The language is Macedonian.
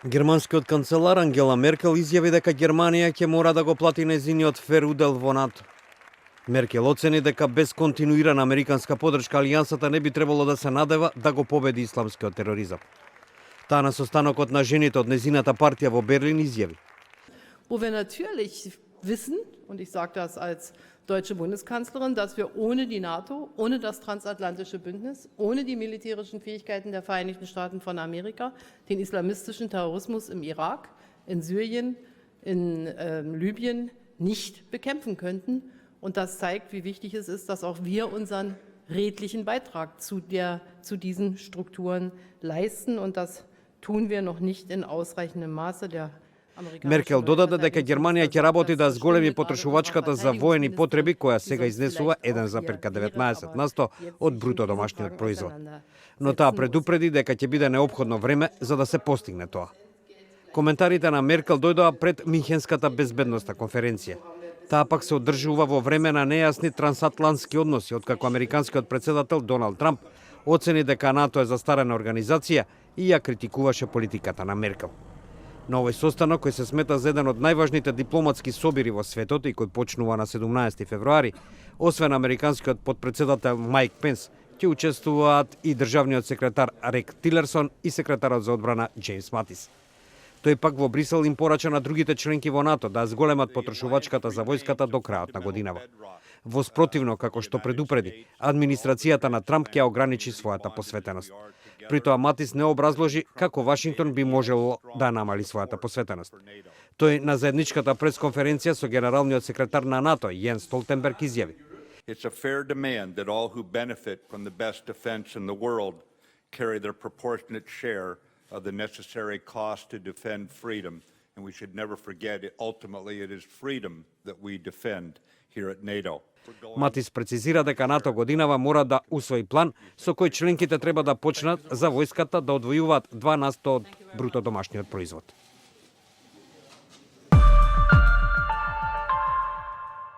Германскиот канцелар Ангела Меркел изјави дека Германија ќе мора да го плати незиниот фер удел во НАТО. Меркел оцени дека без континуирана американска подршка алијансата не би требало да се надева да го победи исламскиот тероризам. Таа на состанокот на жените од незината партија во Берлин изјави: Wo wir natürlich wissen, und ich sage das als deutsche Bundeskanzlerin, dass wir ohne die NATO, ohne das transatlantische Bündnis, ohne die militärischen Fähigkeiten der Vereinigten Staaten von Amerika den islamistischen Terrorismus im Irak, in Syrien, in Libyen nicht bekämpfen könnten. Und das zeigt, wie wichtig es ist, dass auch wir unseren redlichen Beitrag zu diesen Strukturen leisten. Und das tun wir noch nicht in ausreichendem Maße. Меркел додаде дека Германија ќе работи да зголеми потрошувачката за воени потреби, која сега изнесува 1,19% од бруто домашниот производ. Но таа предупреди дека ќе биде неопходно време за да се постигне тоа. Коментарите на Меркел дојдоа пред Минхенската безбедносна конференција. Таа пак се одржува во време на нејасни трансатлантски односи, откако американскиот претседател Доналд Трамп оцени дека НАТО е застарена организација и ја критикуваше политиката на Меркел. На овој состанок, кој се смета за еден од најважните дипломатски собири во светот и кој почнува на 17 февруари, освен американскиот подпредседател Майк Пенс, ќе учествуваат и државниот секретар Рек Тилерсон и секретарот за одбрана Џејмс Матис. Тој пак во Брисел им порача на другите членки во НАТО да зголемат потрошувачката за војската до крајот на годинава. Во спротивно, како што предупреди, администрацијата на Трамп ќе ограничи својата посветеност. При тоа Матис не образложи како Вашингтон би можело да намали својата посветеност. Тој на заедничката пресконференција со генералниот секретар на НАТО Јенс Столтенберг изјави: It's a fair demand that all who benefit from the best defense in the world carry their proportionate share of the necessary cost to defend freedom, and we should never forget ultimately it is freedom that we defend here at NATO. Матис прецизира дека НАТО годинава мора да усвои план со кој членките треба да почнат за војската да одвојуваат 2% од бруто домашниот производ.